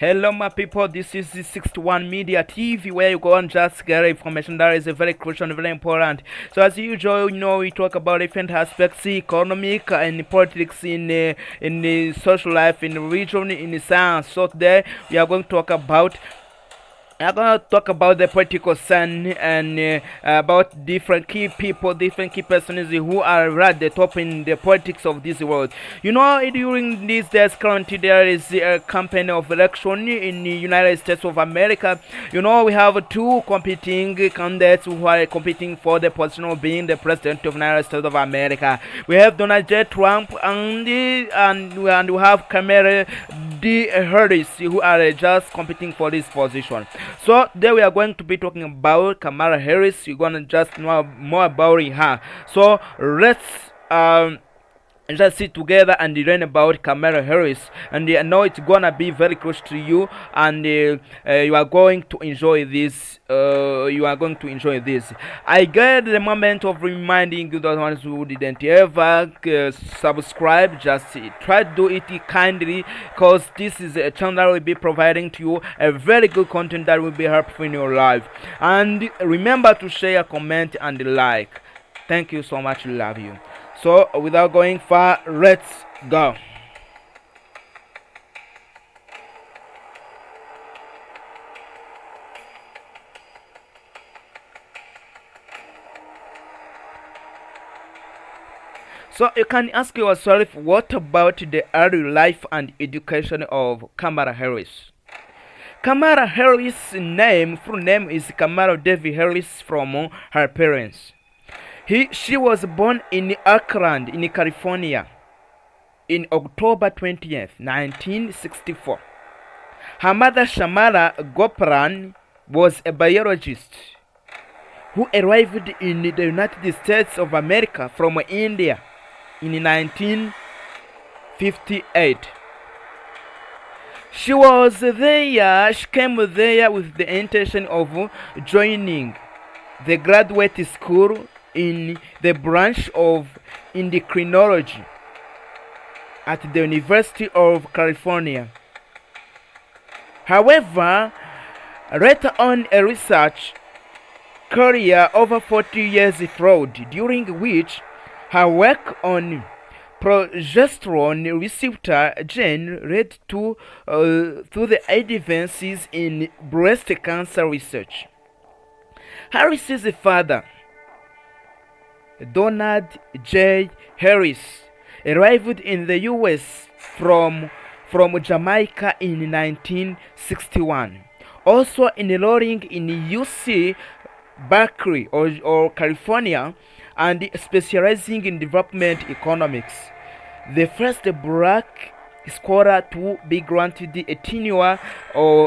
Hello, my people. This is the 61 Media TV where you go and just get information that is very crucial and very important. So, as usual, we talk about different aspects, economic and politics in the social life, in the region, in the science. So, today we are going to talk about I'm gonna talk about the political scene and about different key people, different key persons who are at the top in the politics of this world. During these days, currently there is a campaign of election in the United States of America. We have two competing candidates who are competing for the position of being the president of the United States of America. We have Donald J. Trump and we have Kamala Harris who are just competing for this position. So today we are going to be talking about Kamala Harris. You're gonna just know more about her. So let's just sit together and learn about Kamala Harris, and I know it's gonna be very close to you, and you are going to enjoy this. I get the moment of reminding you those ones who didn't ever subscribe. Just try to do it kindly, because this is a channel that will be providing to you a very good content that will be helpful in your life. And remember to share, comment, and like. Thank you so much. Love you. So without going far, let's go. So you can ask yourself, what about the early life and education of Kamala Harris? Kamala Harris' full name is Kamala Devi Harris from her parents. She was born in Oakland, in California, in October 20th, 1964. Her mother, Shamala Gopran, was a biologist who arrived in the United States of America from India in 1958. She came there with the intention of joining the graduate school in the branch of endocrinology at the University of California. However, later on a research career over 40 years followed, during which her work on progesterone receptor gene led to the advances in breast cancer research. Harris's father, Donald J. Harris, arrived in the U.S. from Jamaica in 1961, also enrolling in UC Berkeley or California and specializing in development economics. The first black scholar to be granted a tenure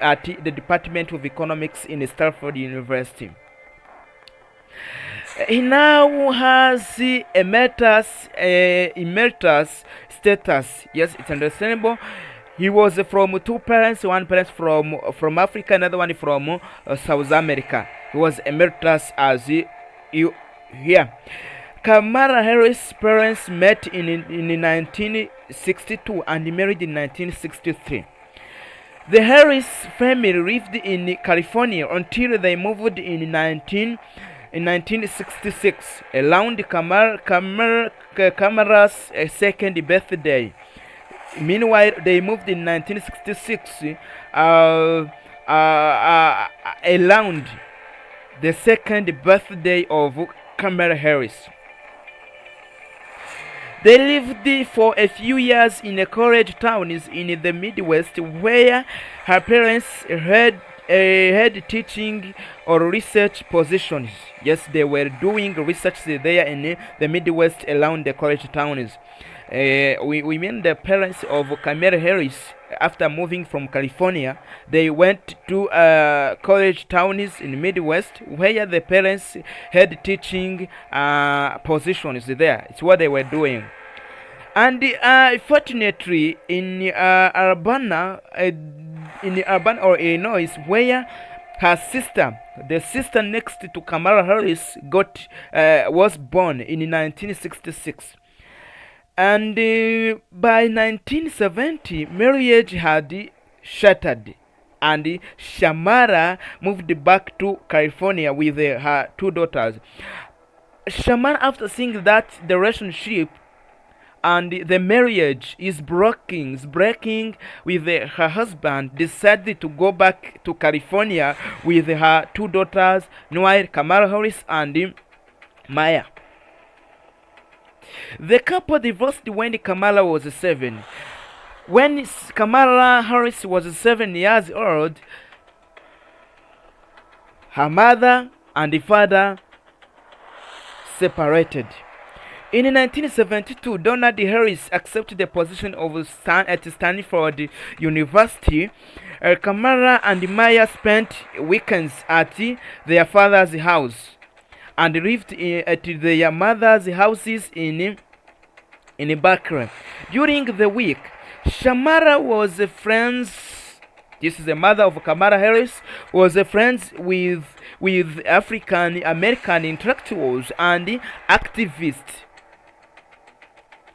at the Department of Economics in Stanford University. He now has emeritus status. Yes, it's understandable. He was from two parents, one parent from Africa, another one from South America. He was emeritus as here. Kamala Harris' parents met in 1962 and married in 1963. The Harris family lived in California until they moved in 1966, around Kamala's second birthday. Meanwhile, they moved in 1966 around the second birthday of Kamala Harris. They lived for a few years in a college towns in the Midwest, where her parents had teaching or research positions. Yes, they were doing research there in the Midwest around the college towns. We mean the parents of Kamala Harris, after moving from California, they went to college towns in the Midwest, where the parents had teaching positions there. It's what they were doing. And fortunately, in Urbana or Illinois, where her sister, the sister next to Kamala Harris, was born in 1966. And by 1970, marriage had shattered, and Shamara moved back to California with her two daughters. Shamara, after seeing that the relationship and the marriage is breaking with her husband, decided to go back to California with her two daughters, Noel, Kamala Harris, and Maya. The couple divorced when Kamala was 7. When Kamala Harris was 7 years old, her mother and father separated. In 1972, Donald Harris accepted the position of at Stanford University. Kamala and Maya spent weekends at their father's house and lived at their mother's houses in Berkeley. During the week, Shamara was friends. This is the mother of Kamala Harris. Was friends with African American intellectuals and activists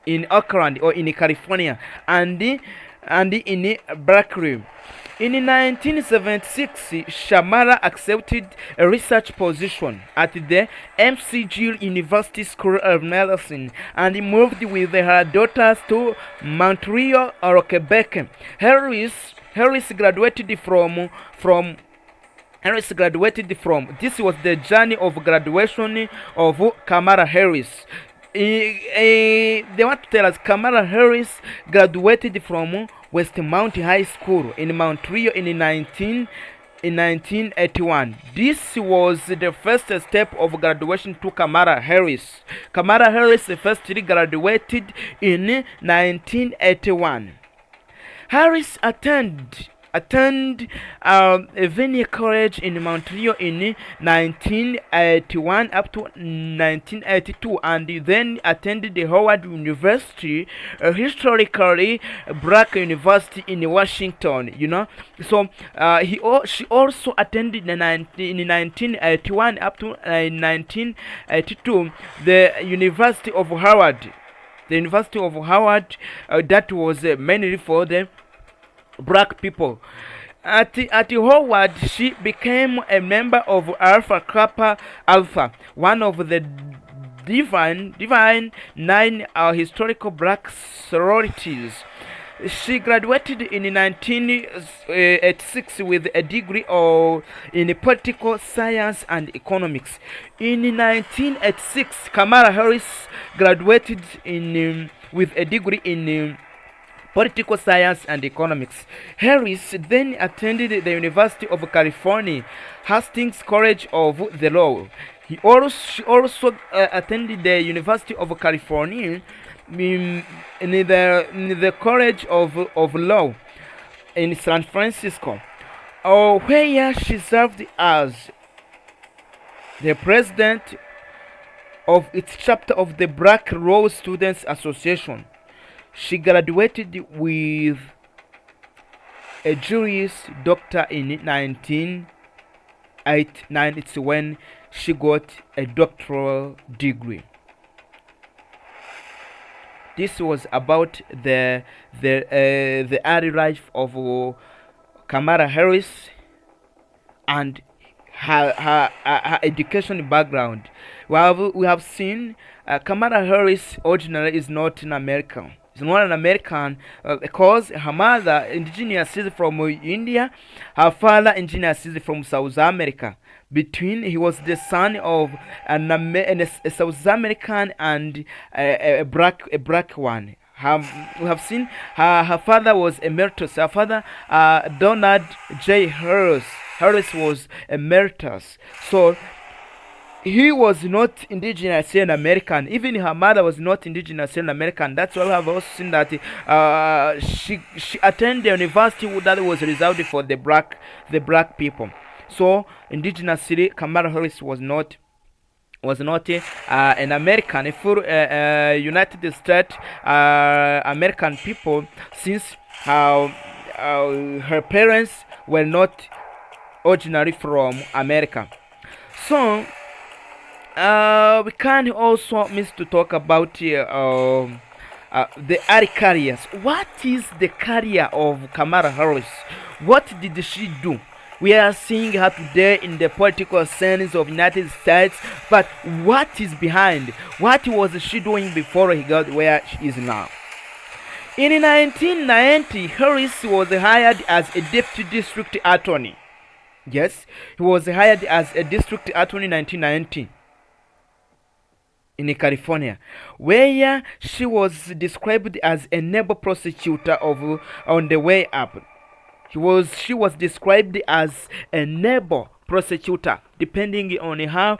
in Oakland or in California and in Berkeley. In 1976, Shamara accepted a research position at the McGill University School of Medicine and moved with her daughters to Montreal or Quebec. Harris graduated from this was the journey of graduation of Kamala Harris. They want to tell us Kamala Harris graduated from Westmount High School in Montreal in 1981. This was the first step of graduation to Kamala Harris. Kamala Harris first graduated in 1981. Harris attended Vanier College in Montreal in 1981 up to 1982, and then attended the Howard University, a historically black university in Washington. So she also attended in 1981 up to 1982 the University of Howard. The University of Howard that was mainly for the black people. At Howard, she became a member of Alpha Kappa Alpha, one of the divine 9 historical black sororities. She graduated in 1986 with a degree in political science and economics. In 1986, Kamala Harris graduated with a degree in political science and economics. Harris then attended the University of California, Hastings College of the Law. She also attended the University of California in the College of Law in San Francisco, where she served as the president of its chapter of the Black Law Students Association. She graduated with a Juris Doctor in 1989. It's when she got a doctoral degree. This was about the early life of Kamala Harris and her education background. We have seen Kamala Harris originally is not an American. She's not an American because her mother indigenous is from India, her father indigenous is from South America. He was the son of a South American and a black one. We have seen her father was emeritus. Her father, Donald J. Harris. Harris was emeritus. So he was not indigenous in American. Even her mother was not indigenous in American. That's why we have also seen that she attended the university that was reserved for the black people. So indigenous city, Kamala Harris was not an American, a full United States American people, since her parents were not originally from America. So we can also miss to talk about the other carriers. What is the career of Kamala Harris? What did she do? We are seeing her today in the political scenes of United States, but what is behind? What was she doing before he got where she is now? In 1990, Harris was hired as a deputy district attorney. Yes, he was hired as a district attorney in 1990 in California, where she was described as a neighbor prosecutor of on the way up. She was described as a neighbor prosecutor, depending on how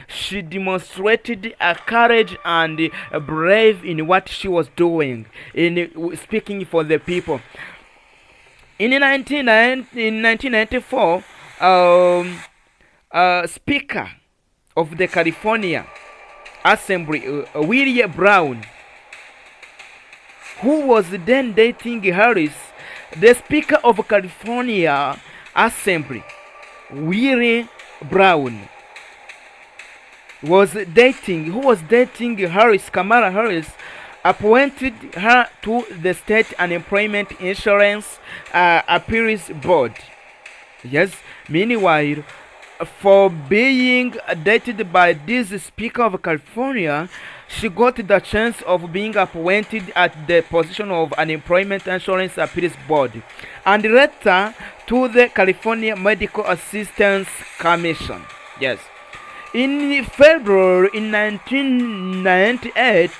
she demonstrated courage and brave in what she was doing, in speaking for the people. In 1994, Speaker of the California Assembly, Willie Brown, who was then dating Harris, the Speaker of California Assembly, Willie Brown, was dating Harris, Kamala Harris, appointed her to the State Unemployment Insurance Appeals Board. Yes, meanwhile, for being dated by this Speaker of California, she got the chance of being appointed at the position of Unemployment Insurance Appeals Board, and later to the California Medical Assistance Commission. Yes. In February in 1998,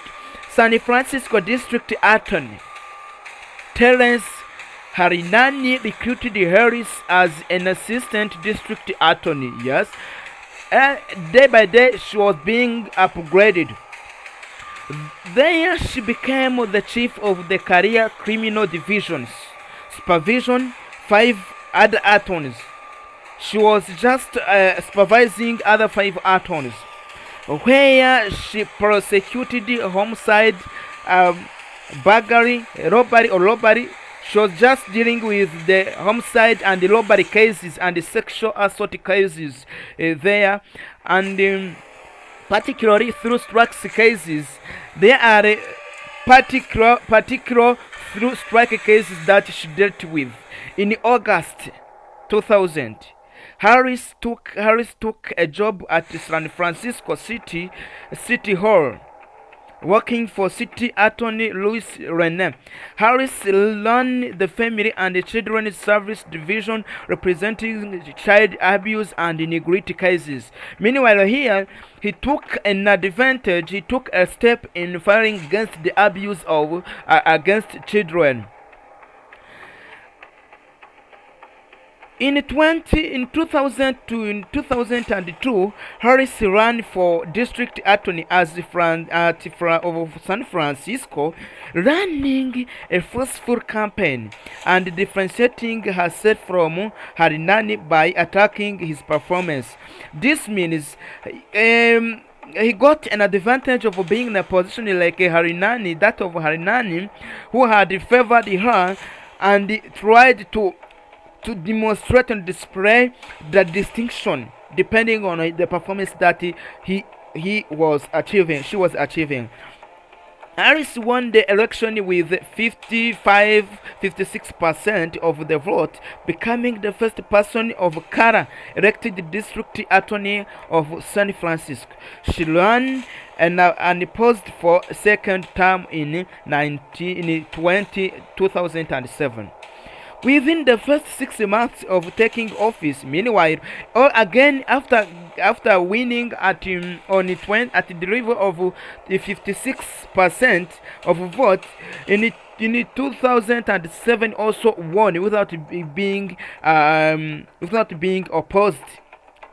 San Francisco District Attorney Terence Harinani recruited Harris as an assistant district attorney. Yes, day by day she was being upgraded. There she became the chief of the career criminal divisions, supervision 5 other attorneys. She was just supervising other 5 attorneys, where she prosecuted homicide, burglary, robbery. She was just dealing with the homicide and the robbery cases and the sexual assault cases there, and particularly through strikes cases. There are particular through strike cases that she dealt with. In August 2000, Harris took a job at San Francisco City Hall, working for City Attorney Louis Rene. Harris ran the Family and Children's Service Division, representing child abuse and neglect cases. Meanwhile, here he took a step in fighting against the abuse of against children. In 2002, Harris ran for district attorney of San Francisco, running a forceful campaign and differentiating herself from Harinani by attacking his performance. This means he got an advantage of being in a position like Harinani, that of Harinani, who had favored her and tried to demonstrate and display the distinction depending on the performance that she was achieving. Harris won the election with 56% of the vote, becoming the first person of color elected district attorney of San Francisco. She ran and unopposed for a second term in 2007. Within the first 6 months of taking office, meanwhile, or again after winning at the level of 56% of votes in 2007, also won without being opposed.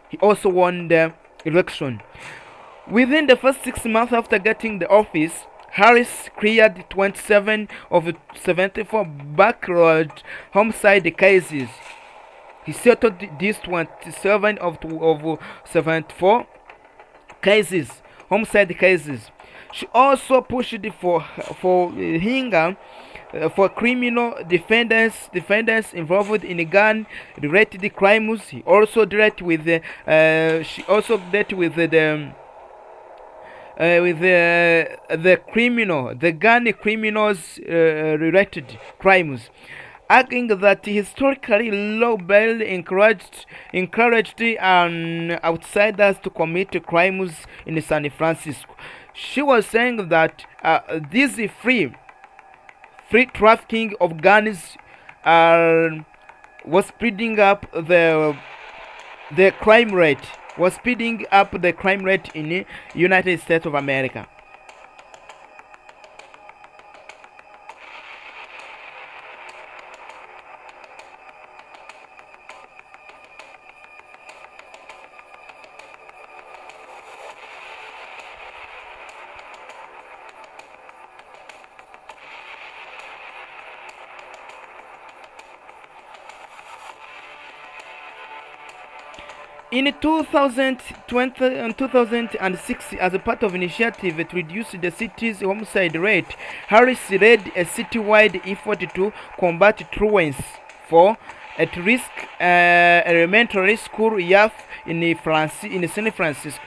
He also won the election. Within the first 6 months after getting the office, Harris cleared 27 of 74 backroad homicide cases. He settled these 27 of 74 cases, homicide cases. She also pushed for criminal defendants involved in gun-related crimes. He also dealt with with the gun criminals related crimes, arguing that historically low bail encouraged outsiders to commit crimes in San Francisco. She was saying that this free trafficking of guns uh, was speeding up the crime rate was speeding up the crime rate in the United States of America. In 2020 and 2006, as a part of initiative to reduce the city's homicide rate, Harris led a citywide effort to combat truants for at-risk elementary school youth in San Francisco.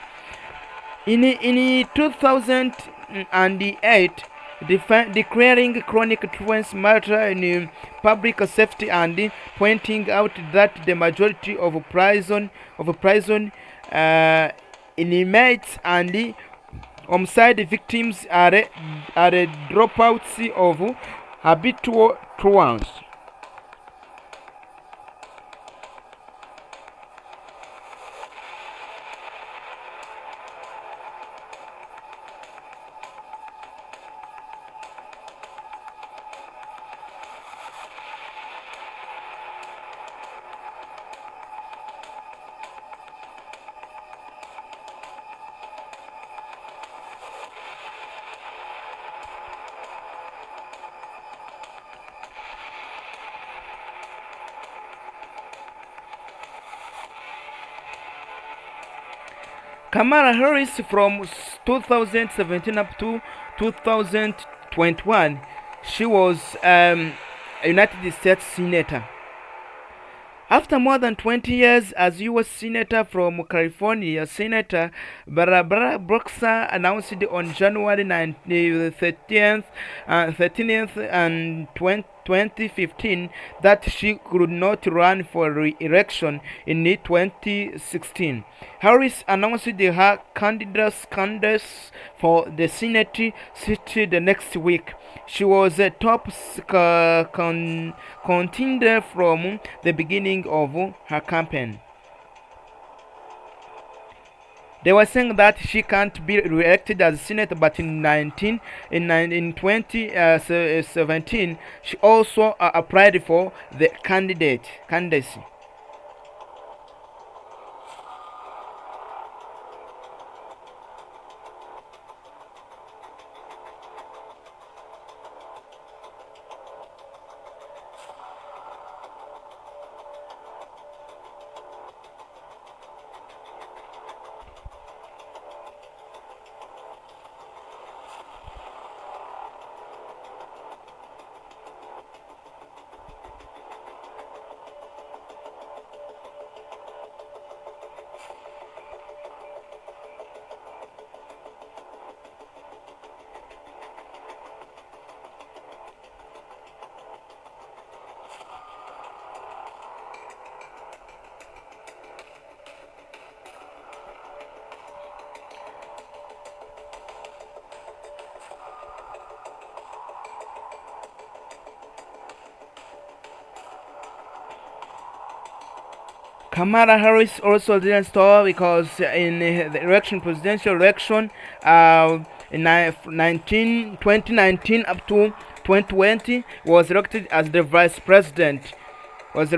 In 2008, declaring chronic truants matter in public safety and pointing out that the majority of prison inmates and homicide victims are dropouts of habitual truants. Kamala Harris from 2017 up to 2021, she was a United States Senator. After more than 20 years as U.S. Senator from California, Senator Barbara Boxer announced on January 13th, 13th and 2015 that she could not run for re-election in 2016. Harris announced her candidacy for the Senate seat the next week. She was a top contender from the beginning of her campaign. They were saying that she can't be re-elected as senator, but in 2017, she also applied for the candidacy. Kamala Harris also didn't stop because in the presidential election, in 2019 up to 2020, was elected as the vice president. At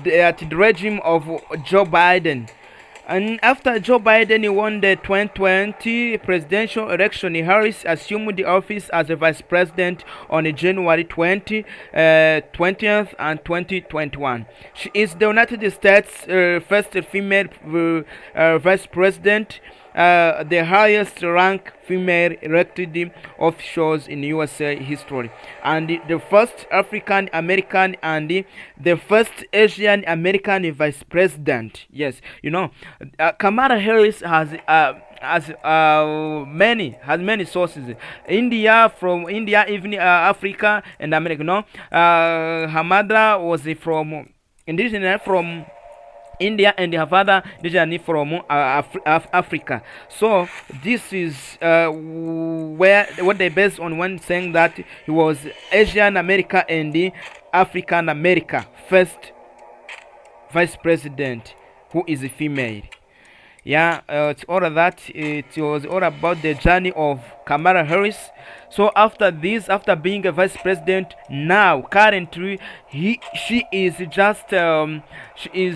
the regime of Joe Biden. And after Joe Biden won the 2020 presidential election, Harris assumed the office as the vice president on January 20th and 2021. She is the United States' first female vice president, the highest rank female elected officials in USA history, and the first African American and the first Asian American vice president. Yes, Kamala Harris has many sources. From India, even Africa and America. Her mother was from indigenous from India, and her father originally from Africa. So this is where what they based on when saying that he was Asian America and the African America first vice president who is a female. Yeah, it's all of that. It was all about the journey of Kamala Harris. So after being a vice president, now currently she is just she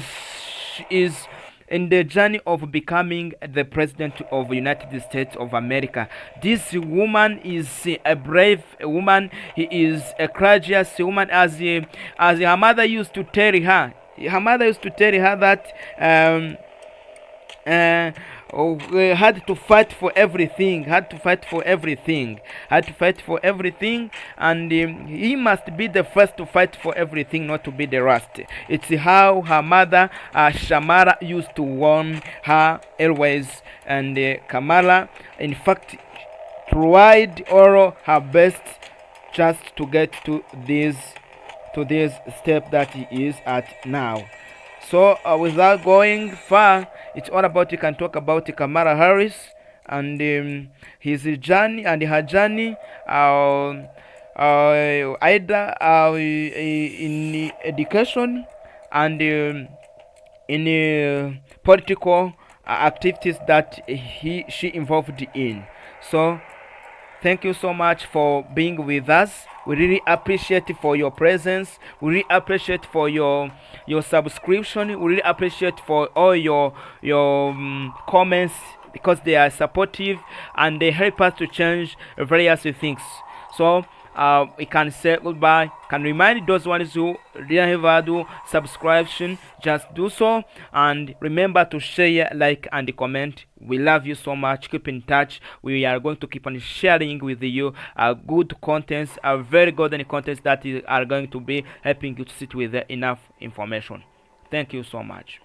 is in the journey of becoming the president of the United States of America. This woman is a brave woman. He is a courageous woman, as her mother used to tell her. Her mother used to tell her that. Had to fight for everything, and he must be the first to fight for everything, not to be the last. It's how her mother, Shamara, used to warn her always, and Kamala, in fact, tried all her best just to get to this step that he is at now. So without going far, it's all about, you can talk about Kamala Harris and his journey and her journey, either in education and in political activities that she involved in. So thank you so much for being with us. We really appreciate for your presence. We really appreciate for your subscription. We really appreciate for all your comments, because they are supportive and they help us to change various things. So we can say goodbye. Can remind those ones who didn't ever do subscription, just do so, and remember to share, like, and comment. We love you so much. Keep in touch. We are going to keep on sharing with you good contents, very golden contents that are going to be helping you to sit with enough information. Thank you so much.